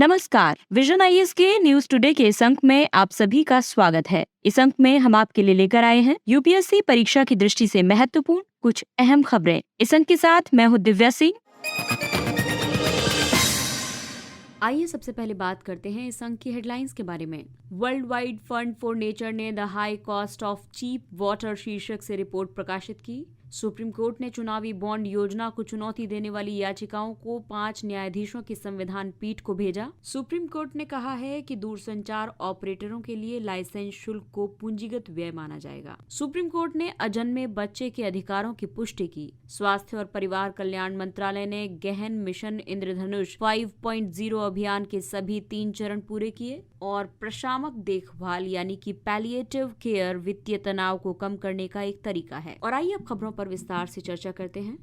नमस्कार। Vision IAS के news today के इस अंक में आप सभी का स्वागत है। इस अंक में हम आपके लिए लेकर आए हैं यूपीएससी परीक्षा की दृष्टि से महत्वपूर्ण कुछ अहम खबरें। इस अंक के साथ मैं हूँ दिव्या सिंह। आइए सबसे पहले बात करते हैं इस अंक की हेडलाइंस के बारे में। World wide fund for Nature ने the high cost of cheap water शीर्षक से रिपोर्ट प्रकाशित की। सुप्रीम कोर्ट ने चुनावी बॉन्ड योजना को चुनौती देने वाली याचिकाओं को 5 न्यायाधीशों की संविधान पीठ को भेजा। सुप्रीम कोर्ट ने कहा है कि दूरसंचार ऑपरेटरों के लिए लाइसेंस शुल्क को पूंजीगत व्यय माना जाएगा। सुप्रीम कोर्ट ने अजन्मे बच्चे के अधिकारों की पुष्टि की। स्वास्थ्य और परिवार कल्याण मंत्रालय ने गहन मिशन इंद्रधनुष 5.0 अभियान के सभी 3 चरण पूरे किए और प्रशामक देखभाल यानी कि पैलिएटिव केयर वित्तीय तनाव को कम करने का एक तरीका है। और आइए अब खबरों पर विस्तार से चर्चा करते हैं।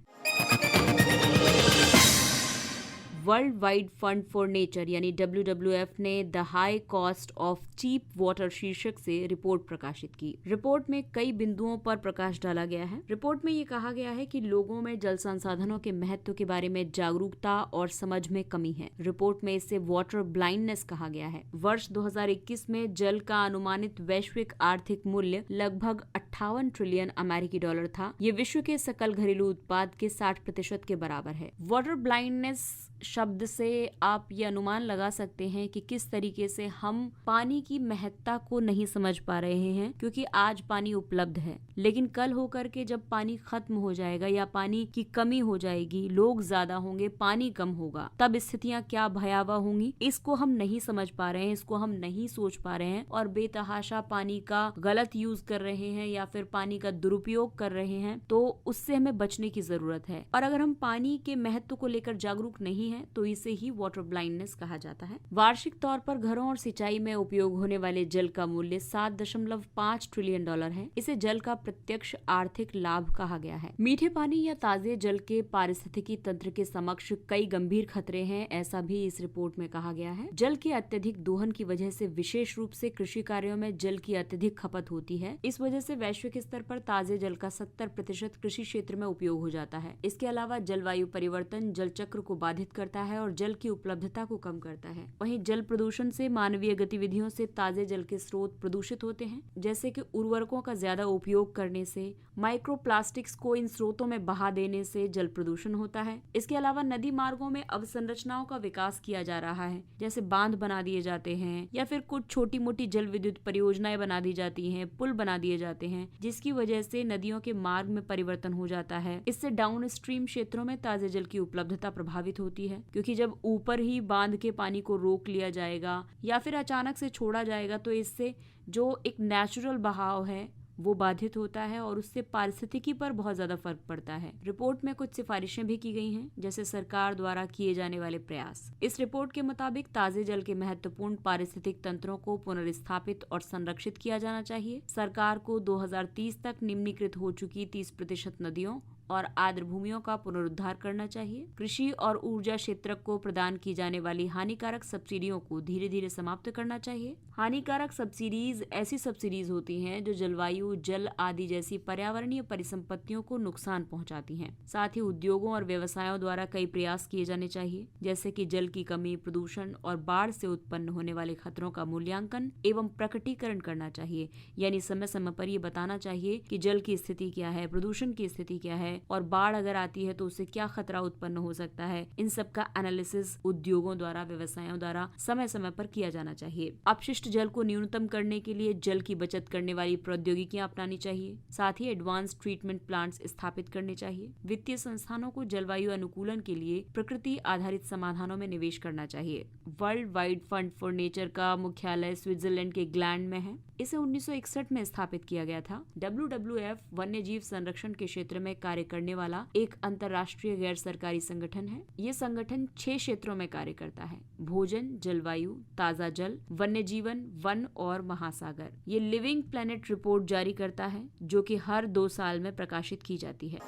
World wide fund for nature यानी WWF ने the high cost of cheap water शीर्षक से रिपोर्ट प्रकाशित की। रिपोर्ट में कई बिंदुओं पर प्रकाश डाला गया है। रिपोर्ट में ये कहा गया है कि लोगों में जल संसाधनों के महत्व के बारे में जागरूकता और समझ में कमी है। रिपोर्ट में इसे वाटर ब्लाइंडनेस कहा गया है। वर्ष 2021 में जल का अनुमानित वैश्विक आर्थिक मूल्य लगभग 58 ट्रिलियन अमेरिकी डॉलर था। ये विश्व के सकल घरेलू उत्पाद के 60% के बराबर है। वाटर ब्लाइंडनेस शब्द से आप ये अनुमान लगा सकते हैं कि किस तरीके से हम पानी की महत्ता को नहीं समझ पा रहे हैं, क्योंकि आज पानी उपलब्ध है, लेकिन कल होकर के जब पानी खत्म हो जाएगा या पानी की कमी हो जाएगी, लोग ज्यादा होंगे, पानी कम होगा, तब स्थितियां क्या भयावह होंगी, इसको हम नहीं समझ पा रहे हैं, इसको हम नहीं सोच पा रहे हैं और बेतहाशा पानी का गलत यूज कर रहे हैं या फिर पानी का दुरुपयोग कर रहे हैं। तो उससे हमें बचने की जरूरत है। और अगर हम पानी के महत्व को लेकर जागरूक नहीं है तो इसे ही वाटर ब्लाइंडनेस कहा जाता है। वार्षिक तौर पर घरों और सिंचाई में उपयोग होने वाले जल का मूल्य 7.5 ट्रिलियन डॉलर है। इसे जल का प्रत्यक्ष आर्थिक लाभ कहा गया है। मीठे पानी या ताजे जल के पारिस्थितिकी तंत्र के समक्ष कई गंभीर खतरे हैं, ऐसा भी इस रिपोर्ट में कहा गया है। जल के अत्यधिक दोहन की वजह से विशेष रूप से कृषि कार्यों में जल की अत्यधिक खपत होती है। इस वजह से वैश्विक स्तर पर ताजे जल का 70% कृषि क्षेत्र में उपयोग हो जाता है। इसके अलावा जलवायु परिवर्तन जल चक्र को बाधित करता है और जल की उपलब्धता को कम करता है। वहीं जल प्रदूषण से मानवीय गतिविधियों से ताजे जल के स्रोत प्रदूषित होते हैं, जैसे कि उर्वरकों का ज्यादा उपयोग करने से, माइक्रोप्लास्टिक्स को इन स्रोतों में बहा देने से जल प्रदूषण होता है। इसके अलावा नदी मार्गों में अवसंरचनाओं का विकास किया जा रहा है, जैसे बांध बना दिए जाते हैं या फिर कुछ छोटी मोटी जल विद्युत परियोजनाएं बना दी जाती हैं, पुल बना दिए जाते हैं, जिसकी वजह से नदियों के मार्ग में परिवर्तन हो जाता है। इससे डाउन स्ट्रीम क्षेत्रों में ताजे जल की उपलब्धता प्रभावित होती है, क्योंकि जब ऊपर ही बांध के पानी को रोक लिया जाएगा या फिर अचानक से छोड़ा जाएगा तो इससे जो एक नेचुरल बहाव है वो बाधित होता है और उससे पारिस्थितिकी पर बहुत ज्यादा फर्क पड़ता है। रिपोर्ट में कुछ सिफारिशें भी की गई हैं, जैसे सरकार द्वारा किए जाने वाले प्रयास। इस रिपोर्ट के मुताबिक ताजे जल के महत्वपूर्ण पारिस्थितिक तंत्रों को पुनर्स्थापित और संरक्षित किया जाना चाहिए। सरकार को 2030 तक निम्नीकृत हो चुकी 30% नदियों और आर्द्र भूमियों का पुनरुद्धार करना चाहिए। कृषि और ऊर्जा क्षेत्र को प्रदान की जाने वाली हानिकारक सब्सिडियों को धीरे धीरे समाप्त करना चाहिए। हानिकारक सब्सिडीज ऐसी सब्सिडीज होती हैं जो जलवायु, जल आदि जैसी पर्यावरणीय परिसंपत्तियों को नुकसान पहुंचाती हैं। साथ ही उद्योगों और व्यवसायों द्वारा कई प्रयास किए जाने चाहिए, जैसे कि जल की कमी, प्रदूषण और बाढ़ से उत्पन्न होने वाले खतरों का मूल्यांकन एवं प्रकटीकरण करना चाहिए। यानी समय समय पर ये बताना चाहिए कि जल की स्थिति क्या है, प्रदूषण की स्थिति क्या है और बाढ़ अगर आती है तो उससे क्या खतरा उत्पन्न हो सकता है। इन सब का एनालिसिस उद्योगों द्वारा, व्यवसायों द्वारा समय समय पर किया जाना चाहिए। अपशिष्ट जल को न्यूनतम करने के लिए जल की बचत करने वाली प्रौद्योगिकियां अपनानी चाहिए। साथ ही एडवांस ट्रीटमेंट प्लांट्स स्थापित करने चाहिए। वित्तीय संस्थानों को जलवायु अनुकूलन के लिए प्रकृति आधारित समाधानों में निवेश करना चाहिए। World wide fund for nature का मुख्यालय स्विट्जरलैंड के ग्लैंड में है। इसे 1961 में स्थापित किया गया था। WWF वन्य जीव संरक्षण के क्षेत्र में कार्य करने वाला एक अंतर्राष्ट्रीय गैर सरकारी संगठन है। ये संगठन 6 क्षेत्रों में कार्य करता है: भोजन, जलवायु, ताजा जल, वन्य जीवन, वन और महासागर। ये लिविंग प्लेनेट रिपोर्ट जारी करता है, जो कि हर 2 साल में प्रकाशित की जाती है।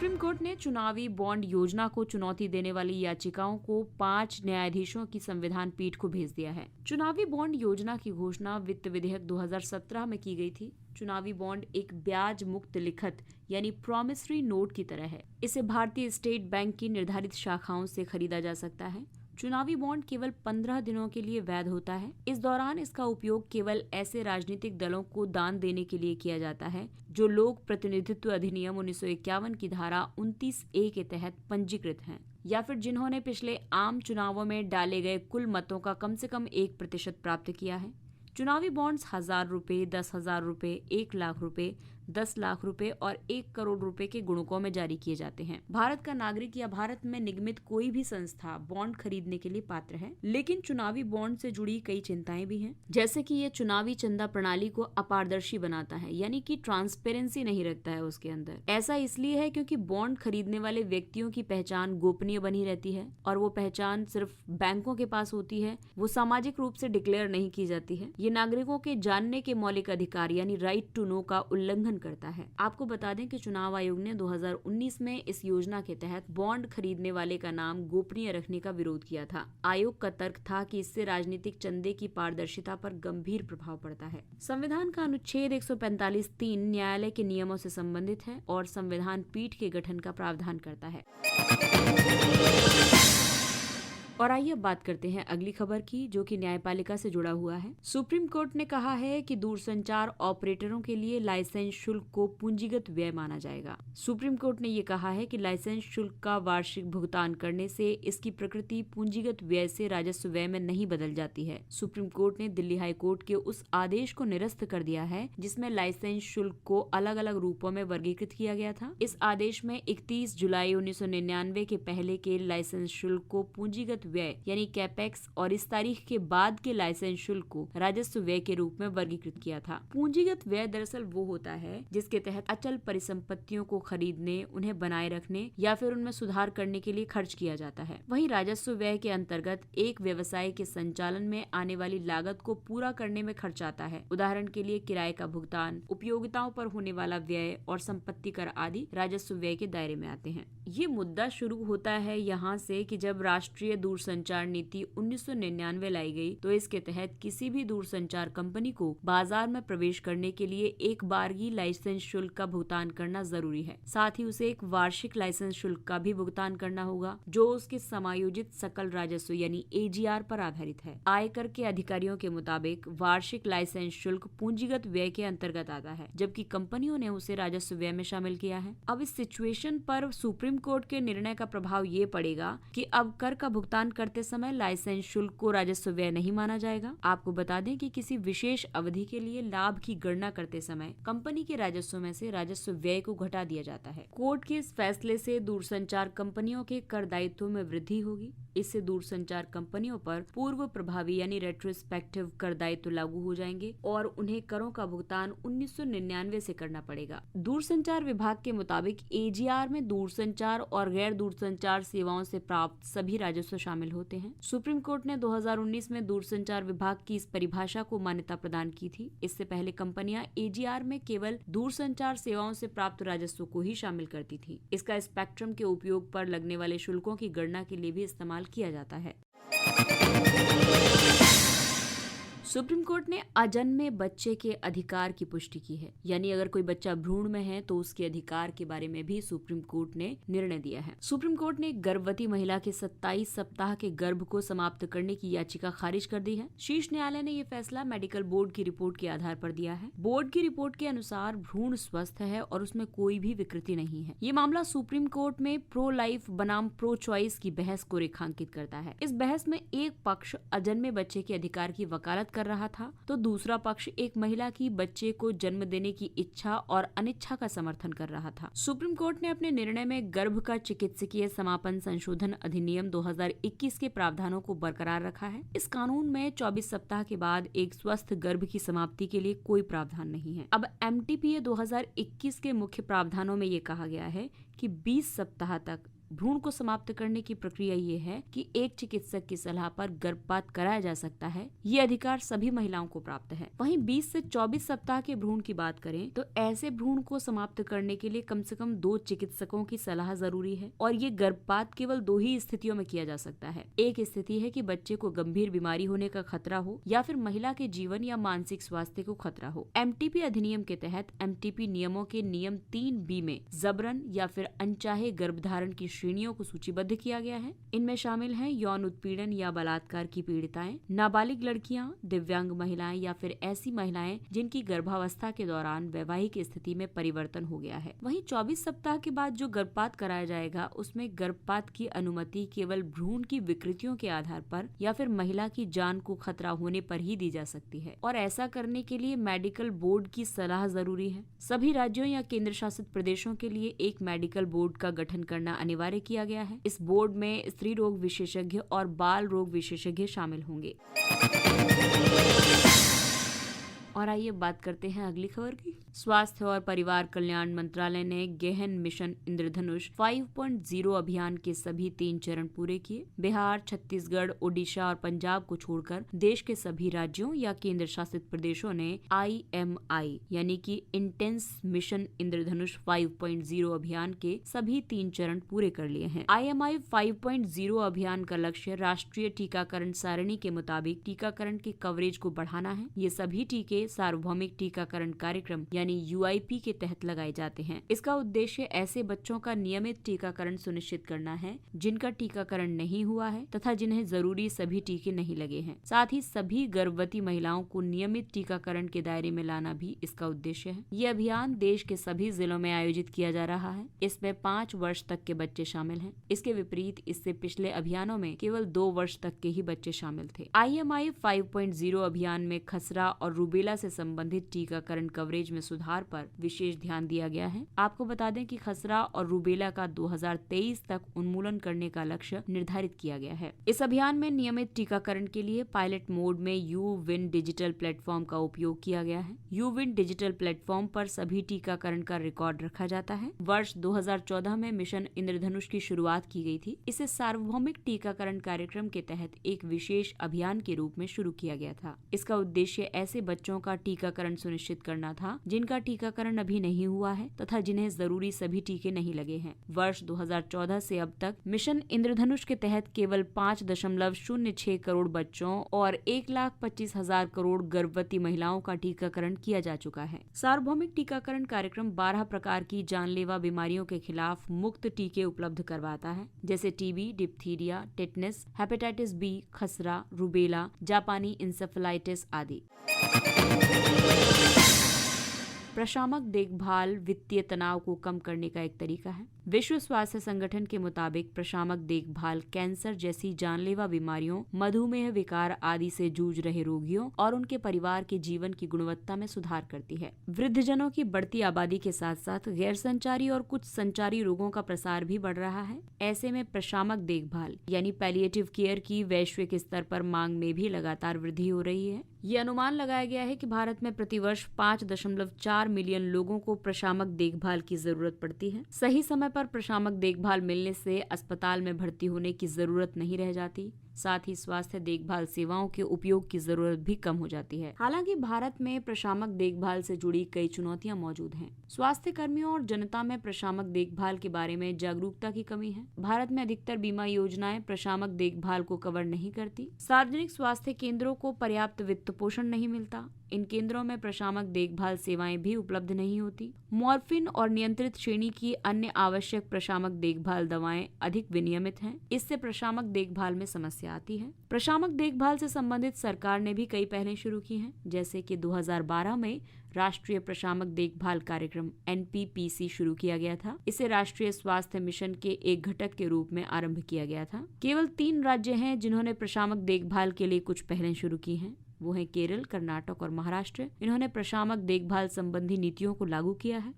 सुप्रीम कोर्ट ने चुनावी बॉन्ड योजना को चुनौती देने वाली याचिकाओं को 5 न्यायाधीशों की संविधान पीठ को भेज दिया है। चुनावी बॉन्ड योजना की घोषणा वित्त विधेयक 2017 में की गई थी। चुनावी बॉन्ड एक ब्याज मुक्त लिखत यानी प्रॉमिसरी नोट की तरह है। इसे भारतीय स्टेट बैंक की निर्धारित शाखाओं से खरीदा जा सकता है। चुनावी बॉन्ड केवल 15 दिनों के लिए वैध होता है। इस दौरान इसका उपयोग केवल ऐसे राजनीतिक दलों को दान देने के लिए किया जाता है जो लोक प्रतिनिधित्व अधिनियम 1951 की धारा 29A के तहत पंजीकृत हैं, या फिर जिन्होंने पिछले आम चुनावों में डाले गए कुल मतों का कम से कम 1% प्राप्त किया है। चुनावी बॉन्ड्स 1000 रुपए, 10,000 रुपए, 1 लाख रुपए, 10 लाख रुपए और 1 करोड़ रुपए के गुणकों में जारी किए जाते हैं। भारत का नागरिक या भारत में निगमित कोई भी संस्था बॉन्ड खरीदने के लिए पात्र है, लेकिन चुनावी बॉन्ड से जुड़ी कई चिंताएं भी हैं, जैसे कि ये चुनावी चंदा प्रणाली को अपारदर्शी बनाता है, यानी कि ट्रांसपेरेंसी नहीं रखता है उसके अंदर। ऐसा इसलिए है क्योंकि बॉन्ड खरीदने वाले व्यक्तियों की पहचान गोपनीय बनी रहती है और वो पहचान सिर्फ बैंकों के पास होती है, वो सामाजिक रूप से डिक्लेयर नहीं की जाती है। ये नागरिकों के जानने के मौलिक अधिकार यानी राइट टू नो का उल्लंघन करता है। आपको बता दें कि चुनाव आयोग ने 2019 में इस योजना के तहत बॉन्ड खरीदने वाले का नाम गोपनीय रखने का विरोध किया था। आयोग का तर्क था कि इससे राजनीतिक चंदे की पारदर्शिता पर गंभीर प्रभाव पड़ता है। संविधान का अनुच्छेद 145(3) न्यायालय के नियमों से संबंधित है और संविधान पीठ के गठन का प्रावधान करता है। और आइए अब बात करते हैं अगली खबर की, जो कि न्यायपालिका से जुड़ा हुआ है। सुप्रीम कोर्ट ने कहा है कि दूरसंचार ऑपरेटरों के लिए लाइसेंस शुल्क को पूंजीगत व्यय माना जाएगा। सुप्रीम कोर्ट ने ये कहा है कि लाइसेंस शुल्क का वार्षिक भुगतान करने से इसकी प्रकृति पूंजीगत व्यय से राजस्व व्यय में नहीं बदल जाती है। सुप्रीम कोर्ट ने दिल्ली हाई कोर्ट के उस आदेश को निरस्त कर दिया है जिसमें लाइसेंस शुल्क को अलग अलग रूपों में वर्गीकृत किया गया था। इस आदेश में 31 जुलाई 1999 के पहले के लाइसेंस शुल्क को पूंजीगत व्यय यानी कैपेक्स और इस तारीख के बाद के लाइसेंस शुल्क को राजस्व व्यय के रूप में वर्गीकृत किया था। पूंजीगत व्यय दरअसल वो होता है जिसके तहत अचल परिसंपत्तियों को खरीदने, उन्हें बनाए रखने या फिर उनमें सुधार करने के लिए खर्च किया जाता है। वहीं राजस्व व्यय के अंतर्गत एक व्यवसाय के संचालन में आने वाली लागत को पूरा करने में खर्च आता है। उदाहरण के लिए किराए का भुगतान, उपयोगिताओं पर होने वाला व्यय और संपत्ति कर आदि राजस्व व्यय के दायरे में आते हैं। ये मुद्दा शुरू होता है यहाँ से कि जब राष्ट्रीय दूरसंचार नीति 1999 लाई गई तो इसके तहत किसी भी दूरसंचार कंपनी को बाजार में प्रवेश करने के लिए एक बारगी लाइसेंस शुल्क का भुगतान करना जरूरी है। साथ ही उसे एक वार्षिक लाइसेंस शुल्क का भी भुगतान करना होगा जो उसके समायोजित सकल राजस्व यानी AGR पर आधारित है। आयकर के अधिकारियों के मुताबिक वार्षिक लाइसेंस शुल्क पूंजीगत व्यय के अंतर्गत आता है, जबकि कंपनियों ने उसे राजस्व व्यय में शामिल किया है। अब इस सिचुएशन पर सुप्रीम कोर्ट के निर्णय का प्रभाव ये पड़ेगा कि अब कर का भुगतान करते समय लाइसेंस शुल्क को राजस्व व्यय नहीं माना जाएगा। आपको बता दें कि किसी विशेष अवधि के लिए लाभ की गणना करते समय कंपनी के राजस्व में से राजस्व व्यय को घटा दिया जाता है। कोर्ट के इस फैसले से दूरसंचार कंपनियों के कर दायित्व में वृद्धि होगी। इससे दूरसंचार कंपनियों पर पूर्व प्रभावी यानी रेट्रोस्पेक्टिव कर दायित्व लागू हो जाएंगे और उन्हें करों का भुगतान 1999 से करना पड़ेगा। दूरसंचार विभाग के मुताबिक AGR में दूरसंचार और गैर दूरसंचार सेवाओं से प्राप्त सभी राजस्व शामिल होते हैं। सुप्रीम कोर्ट ने 2019 में दूरसंचार विभाग की इस परिभाषा को मान्यता प्रदान की थी। इससे पहले कंपनियां AGR में केवल दूरसंचार सेवाओं से प्राप्त राजस्व को ही शामिल करती थी। इसका स्पेक्ट्रम के उपयोग पर लगने वाले शुल्कों की गणना के लिए भी इस्तेमाल किया जाता है। सुप्रीम कोर्ट ने अजन्मे बच्चे के अधिकार की पुष्टि की है, यानी अगर कोई बच्चा भ्रूण में है तो उसके अधिकार के बारे में भी सुप्रीम कोर्ट ने निर्णय दिया है। सुप्रीम कोर्ट ने गर्भवती महिला के 27 सप्ताह के गर्भ को समाप्त करने की याचिका खारिज कर दी है। शीर्ष न्यायालय ने ये फैसला मेडिकल बोर्ड की रिपोर्ट के आधार पर दिया है। बोर्ड की रिपोर्ट के अनुसार भ्रूण स्वस्थ है और उसमें कोई भी विकृति नहीं है। ये मामला सुप्रीम कोर्ट में प्रो लाइफ बनाम प्रो चॉइस की बहस को रेखांकित करता है। इस बहस में एक पक्ष अजन्मे बच्चे के अधिकार की वकालत कर रहा था तो दूसरा पक्ष एक महिला की बच्चे को जन्म देने की इच्छा और अनिच्छा का समर्थन कर रहा था। सुप्रीम कोर्ट ने अपने निर्णय में गर्भ का चिकित्सकीय समापन संशोधन अधिनियम 2021 के प्रावधानों को बरकरार रखा है। इस कानून में 24 सप्ताह के बाद एक स्वस्थ गर्भ की समाप्ति के लिए कोई प्रावधान नहीं है। अब MTPA 2021 के मुख्य प्रावधानों में ये कहा गया है कि 20 सप्ताह तक भ्रूण को समाप्त करने की प्रक्रिया ये है कि एक चिकित्सक की सलाह पर गर्भपात कराया जा सकता है। ये अधिकार सभी महिलाओं को प्राप्त है। वहीं 20 से 24 सप्ताह के भ्रूण की बात करें तो ऐसे भ्रूण को समाप्त करने के लिए कम से कम 2 चिकित्सकों की सलाह जरूरी है और ये गर्भपात केवल 2 ही स्थितियों में किया जा सकता है। एक स्थिति है कि बच्चे को गंभीर बीमारी होने का खतरा हो या फिर महिला के जीवन या मानसिक स्वास्थ्य को खतरा हो। एमटीपी अधिनियम के तहत एमटीपी नियमों के नियम 3B में जबरन या फिर अनचाहे गर्भधारण की श्रेणियों को सूचीबद्ध किया गया है। इनमें शामिल हैं यौन उत्पीड़न या बलात्कार की पीड़िताएं, नाबालिग लड़कियां, दिव्यांग महिलाएं या फिर ऐसी महिलाएं जिनकी गर्भावस्था के दौरान वैवाहिक स्थिति में परिवर्तन हो गया है। वहीं 24 सप्ताह के बाद जो गर्भपात कराया जाएगा उसमें गर्भपात की अनुमति केवल भ्रूण की विकृतियों के आधार पर या फिर महिला की जान को खतरा होने पर ही दी जा सकती है और ऐसा करने के लिए मेडिकल बोर्ड की सलाह जरूरी है। सभी राज्यों या केंद्र शासित प्रदेशों के लिए एक मेडिकल बोर्ड का गठन करना अनिवार्य किया गया है। इस बोर्ड में स्त्री रोग विशेषज्ञ और बाल रोग विशेषज्ञ शामिल होंगे। और आइए बात करते हैं अगली खबर की। स्वास्थ्य और परिवार कल्याण मंत्रालय ने गहन मिशन इंद्रधनुष 5.0 अभियान के सभी 3 चरण पूरे किए। बिहार, छत्तीसगढ़, ओडिशा और पंजाब को छोड़कर देश के सभी राज्यों या केंद्र शासित प्रदेशों ने IMI यानी कि इंटेंस मिशन इंद्रधनुष 5.0 अभियान के सभी 3 चरण पूरे कर लिए हैं। IMI 5.0 अभियान का लक्ष्य राष्ट्रीय टीकाकरण सारणी के मुताबिक टीकाकरण के कवरेज को बढ़ाना है। ये सभी टीके सार्वभौमिक टीकाकरण कार्यक्रम यानी UIP के तहत लगाए जाते हैं। इसका उद्देश्य ऐसे बच्चों का नियमित टीकाकरण सुनिश्चित करना है जिनका टीकाकरण नहीं हुआ है तथा जिन्हें जरूरी सभी टीके नहीं लगे हैं। साथ ही सभी गर्भवती महिलाओं को नियमित टीकाकरण के दायरे में लाना भी इसका उद्देश्य है। ये अभियान देश के सभी जिलों में आयोजित किया जा रहा है। इसमें 5 वर्ष तक के बच्चे शामिल हैं। इसके विपरीत इससे पिछले अभियानों में केवल 2 वर्ष तक के ही बच्चे शामिल थे। IMI 5.0 अभियान में खसरा और रूबेला से संबंधित टीकाकरण कवरेज में सुधार पर विशेष ध्यान दिया गया है। आपको बता दें कि खसरा और रूबेला का 2023 तक उन्मूलन करने का लक्ष्य निर्धारित किया गया है। इस अभियान में नियमित टीकाकरण के लिए पायलट मोड में यूविन डिजिटल प्लेटफॉर्म का उपयोग किया गया है। यूविन डिजिटल प्लेटफॉर्म पर सभी टीकाकरण का रिकॉर्ड रखा जाता है। वर्ष 2014 में मिशन इंद्रधनुष की शुरुआत की गई थी। इसे सार्वभौमिक टीकाकरण कार्यक्रम के तहत एक विशेष अभियान के रूप में शुरू किया गया था। इसका उद्देश्य ऐसे बच्चों का टीकाकरण सुनिश्चित करना था जिनका टीकाकरण अभी नहीं हुआ है तथा जिन्हें जरूरी सभी टीके नहीं लगे हैं। वर्ष 2014 से अब तक मिशन इंद्रधनुष के तहत केवल 5.06 करोड़ बच्चों और 1,25,000 करोड़ गर्भवती महिलाओं का टीकाकरण किया जा चुका है। सार्वभौमिक टीकाकरण कार्यक्रम 12 प्रकार की जानलेवा बीमारियों के खिलाफ मुफ्त टीके उपलब्ध करवाता है, जैसे TB, diphtheria, tetanus, hepatitis B, खसरा, रूबेला, जापानी इंसेफेलाइटिस आदि। प्रशामक देखभाल वित्तीय तनाव को कम करने का एक तरीका है। विश्व स्वास्थ्य संगठन के मुताबिक प्रशामक देखभाल कैंसर जैसी जानलेवा बीमारियों, मधुमेह विकार आदि से जूझ रहे रोगियों और उनके परिवार के जीवन की गुणवत्ता में सुधार करती है। वृद्धजनों की बढ़ती आबादी के साथ साथ गैर संचारी और कुछ संचारी रोगों का प्रसार भी बढ़ रहा है। ऐसे में प्रशामक देखभाल यानी पैलिएटिव केयर की वैश्विक स्तर पर मांग में भी लगातार वृद्धि हो रही है। ये अनुमान लगाया गया है कि भारत में प्रतिवर्ष 5.4 मिलियन लोगों को प्रशामक देखभाल की जरूरत पड़ती है। सही समय पर प्रशामक देखभाल मिलने से अस्पताल में भर्ती होने की जरूरत नहीं रह जाती। साथ ही स्वास्थ्य देखभाल सेवाओं के उपयोग की जरूरत भी कम हो जाती है। हालांकि भारत में प्रशामक देखभाल से जुड़ी कई चुनौतियां मौजूद हैं। स्वास्थ्य कर्मियों और जनता में प्रशामक देखभाल के बारे में जागरूकता की कमी है। भारत में अधिकतर बीमा योजनाएं प्रशामक देखभाल को कवर नहीं करती। सार्वजनिक स्वास्थ्य केंद्रों को पर्याप्त वित्त पोषण नहीं मिलता। इन केंद्रों में प्रशामक देखभाल सेवाएं भी उपलब्ध नहीं होती। मॉर्फिन और नियंत्रित श्रेणी की अन्य आवश्यक प्रशामक देखभाल दवाएं अधिक विनियमित हैं। इससे प्रशामक देखभाल में समस्या आती है। प्रशामक देखभाल से संबंधित सरकार ने भी कई पहलें शुरू की हैं, जैसे कि 2012 में राष्ट्रीय प्रशामक देखभाल कार्यक्रम NPPC शुरू किया गया था। इसे राष्ट्रीय स्वास्थ्य मिशन के एक घटक के रूप में आरंभ किया गया था। केवल 3 राज्य हैं जिन्होंने प्रशामक देखभाल के लिए कुछ पहलें शुरू की हैं। वो हैं केरल, कर्नाटक और महाराष्ट्र। इन्होंने प्रशामक देखभाल संबंधी नीतियों को लागू किया है।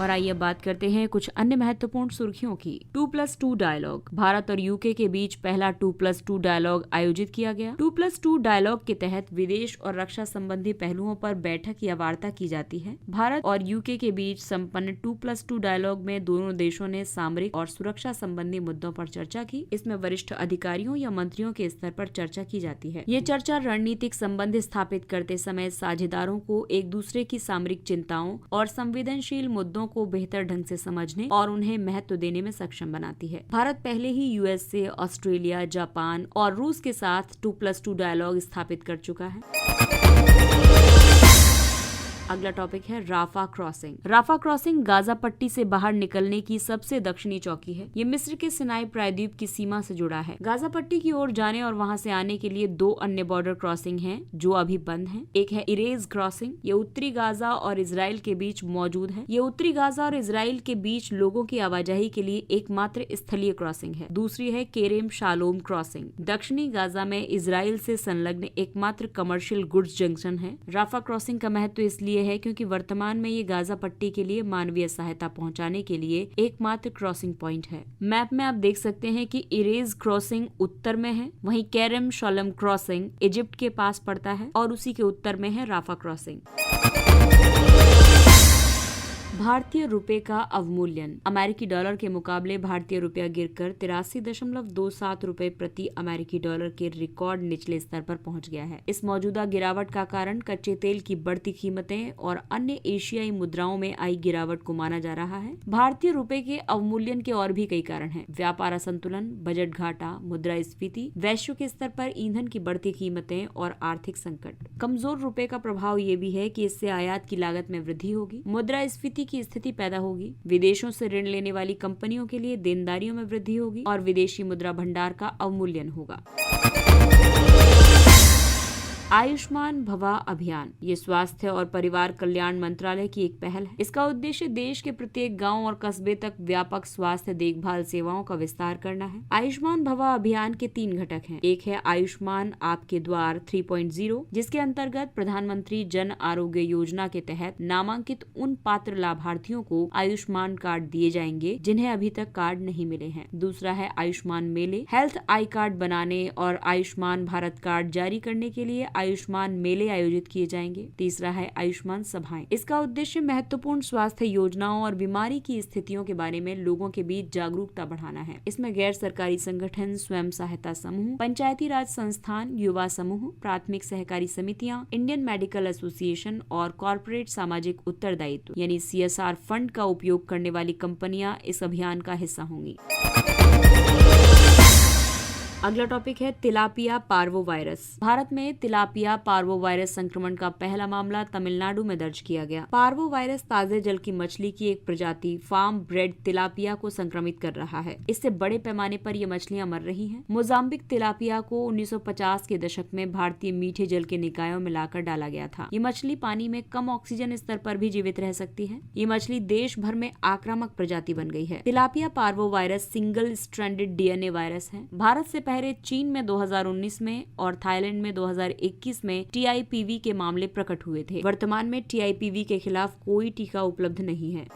और आइए बात करते हैं कुछ अन्य महत्वपूर्ण सुर्खियों की। 2+2 डायलॉग, भारत और यूके के बीच पहला 2+2 डायलॉग आयोजित किया गया। 2+2 डायलॉग के तहत विदेश और रक्षा संबंधी पहलुओं पर बैठक या वार्ता की जाती है। भारत और यूके के बीच संपन्न 2+2 डायलॉग में दोनों देशों ने सामरिक और सुरक्षा संबंधी मुद्दों पर चर्चा की। इसमें वरिष्ठ अधिकारियों या मंत्रियों के स्तर पर चर्चा की जाती है। ये चर्चा रणनीतिक संबंध स्थापित करते समय साझेदारों को एक दूसरे की सामरिक चिंताओं और संवेदनशील मुद्दों को बेहतर ढंग से समझने और उन्हें महत्व देने में सक्षम बनाती है। भारत पहले ही यूएस से, ऑस्ट्रेलिया, जापान और रूस के साथ 2+2 डायलॉग स्थापित कर चुका है। अगला टॉपिक है Rafah crossing. Rafah crossing Gaza पट्टी से बाहर निकलने की सबसे दक्षिणी चौकी है। ये मिस्र के सिनाई प्रायद्वीप की सीमा से जुड़ा है। गाजा पट्टी की ओर जाने और वहां से आने के लिए 2 अन्य बॉर्डर क्रॉसिंग हैं जो अभी बंद हैं। एक है इरेज क्रॉसिंग, ये उत्तरी गाजा और इजराइल के बीच मौजूद है। ये उत्तरी गाजा और इजराइल के बीच लोगों की आवाजाही के लिए एकमात्र स्थलीय क्रॉसिंग है। दूसरी है केरेम शालोम क्रॉसिंग, दक्षिणी गाजा में इजराइल से संलग्न एकमात्र कमर्शियल गुड्स जंक्शन है। राफा क्रॉसिंग का महत्व इसलिए है क्योंकि वर्तमान में ये गाजा पट्टी के लिए मानवीय सहायता पहुंचाने के लिए एकमात्र क्रॉसिंग पॉइंट है। मैप में आप देख सकते हैं कि इरेज क्रॉसिंग उत्तर में है, वहीं केरेम शालोम क्रॉसिंग इजिप्ट के पास पड़ता है और उसी के उत्तर में है राफा क्रॉसिंग। भारतीय रुपए का अवमूल्यन, अमेरिकी डॉलर के मुकाबले भारतीय रुपया गिरकर 83.27 रुपए प्रति अमेरिकी डॉलर के रिकॉर्ड निचले स्तर पर पहुंच गया है। इस मौजूदा गिरावट का कारण कच्चे तेल की बढ़ती कीमतें और अन्य एशियाई मुद्राओं में आई गिरावट को माना जा रहा है। भारतीय रुपए के अवमूल्यन के और भी कई कारण हैं। व्यापार असंतुलन, बजट घाटा, मुद्रास्फीति, वैश्विक स्तर पर ईंधन की बढ़ती कीमतें और आर्थिक संकट। कमजोर रुपए का प्रभाव ये भी है कि इससे आयात की लागत में वृद्धि होगी, मुद्रास्फीति की स्थिति पैदा होगी, विदेशों से ऋण लेने वाली कंपनियों के लिए देनदारियों में वृद्धि होगी और विदेशी मुद्रा भंडार का अवमूल्यन होगा। आयुष्मान भवा अभियान, ये स्वास्थ्य और परिवार कल्याण मंत्रालय की एक पहल है। इसका उद्देश्य देश के प्रत्येक गांव और कस्बे तक व्यापक स्वास्थ्य देखभाल सेवाओं का विस्तार करना है। आयुष्मान भवा अभियान के 3 घटक हैं। एक है आयुष्मान आपके द्वार 3.0, जिसके अंतर्गत प्रधानमंत्री जन आरोग्य योजना के तहत नामांकित उन पात्र लाभार्थियों को आयुष्मान कार्ड दिए जाएंगे जिन्हें अभी तक कार्ड नहीं मिले हैं। दूसरा है आयुष्मान मेले, हेल्थ आई कार्ड बनाने और आयुष्मान भारत कार्ड जारी करने के लिए आयुष्मान मेले आयोजित किए जाएंगे। तीसरा है आयुष्मान सभाएं। इसका उद्देश्य महत्वपूर्ण स्वास्थ्य योजनाओं और बीमारी की स्थितियों के बारे में लोगों के बीच जागरूकता बढ़ाना है। इसमें गैर सरकारी संगठन, स्वयं सहायता समूह, पंचायती राज संस्थान, युवा समूह, प्राथमिक सहकारी समितियां, इंडियन मेडिकल एसोसिएशन और कॉर्पोरेट सामाजिक उत्तरदायित्व यानी CSR फंड का उपयोग करने वाली कंपनियां इस अभियान का हिस्सा होंगी। अगला टॉपिक है तिलापिया पार्वो वायरस। भारत में तिलापिया पार्वो वायरस संक्रमण का पहला मामला तमिलनाडु में दर्ज किया गया। पार्वो वायरस ताजे जल की मछली की एक प्रजाति फार्म ब्रेड तिलापिया को संक्रमित कर रहा है। इससे बड़े पैमाने पर ये मछलियां मर रही हैं। मोजाम्बिक तिलापिया को 1950 के दशक में भारतीय मीठे जल के निकायों में लाकर डाला गया था। ये मछली पानी में कम ऑक्सीजन स्तर पर भी जीवित रह सकती है। ये मछली देश भर में आक्रामक प्रजाति बन गई है। Tilapia parvo virus single stranded DNA virus है। भारत से पहले चीन में 2019 में और थाईलैंड में 2021 में TIPV के मामले प्रकट हुए थे। वर्तमान में TIPV के खिलाफ कोई टीका उपलब्ध नहीं है।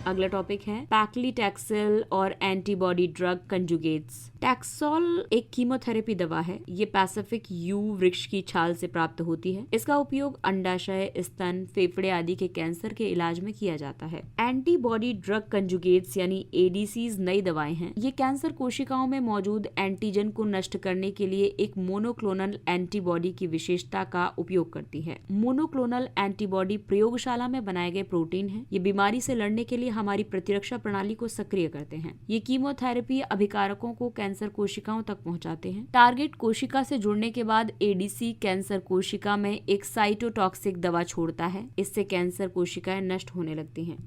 अगला टॉपिक है पैक्लीटैक्सेल और एंटीबॉडी ड्रग कंजुगेट्स। टैक्सोल एक कीमोथेरेपी दवा है। ये पैसिफिक यू वृक्ष की छाल से प्राप्त होती है। इसका उपयोग अंडाशय, स्तन, फेफड़े आदि के कैंसर के इलाज में किया जाता है। एंटीबॉडी ड्रग कंजुगेट्स यानी ADCs नई दवाएं हैं। ये कैंसर कोशिकाओं में मौजूद एंटीजन को नष्ट करने के लिए एक मोनोक्लोनल एंटीबॉडी की विशेषता का उपयोग करती है। मोनोक्लोनल एंटीबॉडी प्रयोगशाला में बनाए गए प्रोटीन है। ये बीमारी से लड़ने के लिए हमारी प्रतिरक्षा प्रणाली को सक्रिय करते हैं। ये कीमोथेरेपी अभिकारकों को कैंसर कोशिकाओं तक पहुंचाते हैं। टारगेट कोशिका से जुड़ने के बाद ADC कैंसर कोशिका में एक साइटोटॉक्सिक दवा छोड़ता है। इससे कैंसर कोशिकाएं नष्ट होने लगती हैं।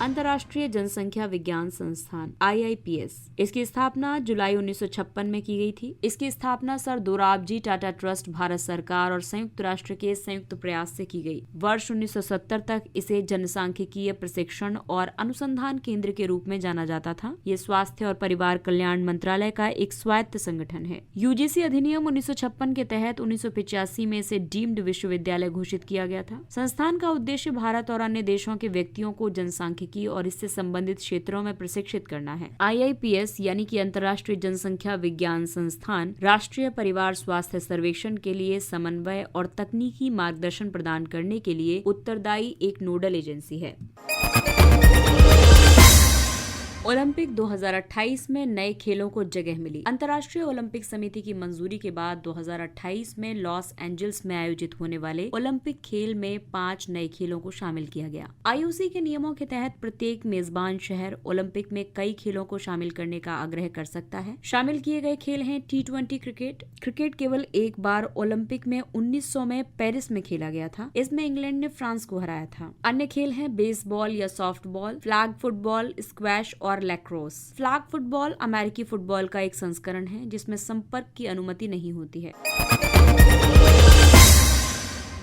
अंतर्राष्ट्रीय जनसंख्या विज्ञान संस्थान IIPS, इसकी स्थापना जुलाई 1956 में की गई थी। इसकी स्थापना सर दोराबजी टाटा ट्रस्ट, भारत सरकार और संयुक्त राष्ट्र के संयुक्त प्रयास से की गई। वर्ष 1970 तक इसे जनसांख्यिकीय प्रशिक्षण और अनुसंधान केंद्र के रूप में जाना जाता था। ये स्वास्थ्य और परिवार कल्याण मंत्रालय का एक स्वायत्त संगठन है। UGC अधिनियम 1956 के तहत 1985 में इसे डीम्ड विश्वविद्यालय घोषित किया गया था। संस्थान का उद्देश्य भारत और अन्य देशों के व्यक्तियों को जनसांख्यिकी और इससे संबंधित क्षेत्रों में प्रशिक्षित करना है। IIPS यानी कि अंतर्राष्ट्रीय जनसंख्या विज्ञान संस्थान राष्ट्रीय परिवार स्वास्थ्य सर्वेक्षण के लिए समन्वय और तकनीकी मार्गदर्शन प्रदान करने के लिए उत्तरदायी एक नोडल एजेंसी है। ओलंपिक 2028 में नए खेलों को जगह मिली। अंतर्राष्ट्रीय ओलंपिक समिति की मंजूरी के बाद 2028 में लॉस एंजल्स में आयोजित होने वाले ओलंपिक खेल में 5 नए खेलों को शामिल किया गया। IOC के नियमों के तहत प्रत्येक मेजबान शहर ओलंपिक में कई खेलों को शामिल करने का आग्रह कर सकता है। शामिल किए गए खेल हैं T20 क्रिकेट। क्रिकेट केवल एक बार ओलंपिक में 1900 में पेरिस में खेला गया था। इसमें इंग्लैंड ने फ्रांस को हराया था। अन्य खेल हैं बेसबॉल या सॉफ्टबॉल, फ्लैग फुटबॉल, स्क्वैश और लैक्रोस। फ्लैग फुटबॉल अमेरिकी फुटबॉल का एक संस्करण है जिसमें संपर्क की अनुमति नहीं होती है।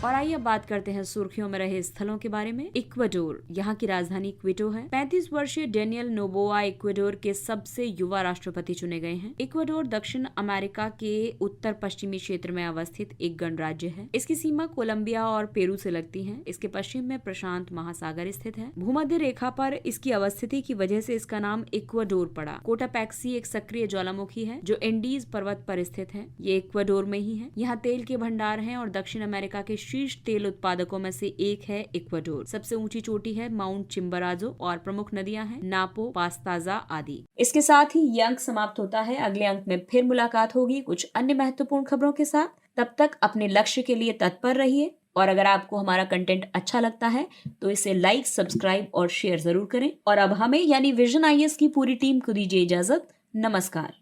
और आइए अब बात करते हैं सुर्खियों में रहे स्थलों के बारे में। इक्वाडोर, यहाँ की राजधानी क्विटो है। 35 वर्षीय डेनियल नोबोआ इक्वाडोर के सबसे युवा राष्ट्रपति चुने गए हैं। इक्वाडोर दक्षिण अमेरिका के उत्तर पश्चिमी क्षेत्र में अवस्थित एक गणराज्य है। इसकी सीमा कोलंबिया और पेरू से लगती है। इसके पश्चिम में प्रशांत महासागर स्थित है। भूमध्य रेखा पर इसकी अवस्थिति की वजह से इसका नाम इक्वाडोर पड़ा। कोटापैक्सी एक सक्रिय ज्वालामुखी है जो एंडीज पर्वत पर स्थित है। ये इक्वाडोर में ही है। यहाँ तेल के भंडार हैं और दक्षिण अमेरिका के शीर्ष तेल उत्पादकों में से एक है इक्वाडोर। सबसे ऊंची चोटी है माउंट चिम्बराजो और प्रमुख नदियां हैं नापो, पास्ताजा आदि। इसके साथ ही ये अंक समाप्त होता है। अगले अंक में फिर मुलाकात होगी कुछ अन्य महत्वपूर्ण खबरों के साथ। तब तक अपने लक्ष्य के लिए तत्पर रहिए और अगर आपको हमारा कंटेंट अच्छा लगता है तो इसे लाइक, सब्सक्राइब और शेयर जरूर करें। और अब हमें यानी विजन IAS की पूरी टीम को दीजिए इजाजत। नमस्कार।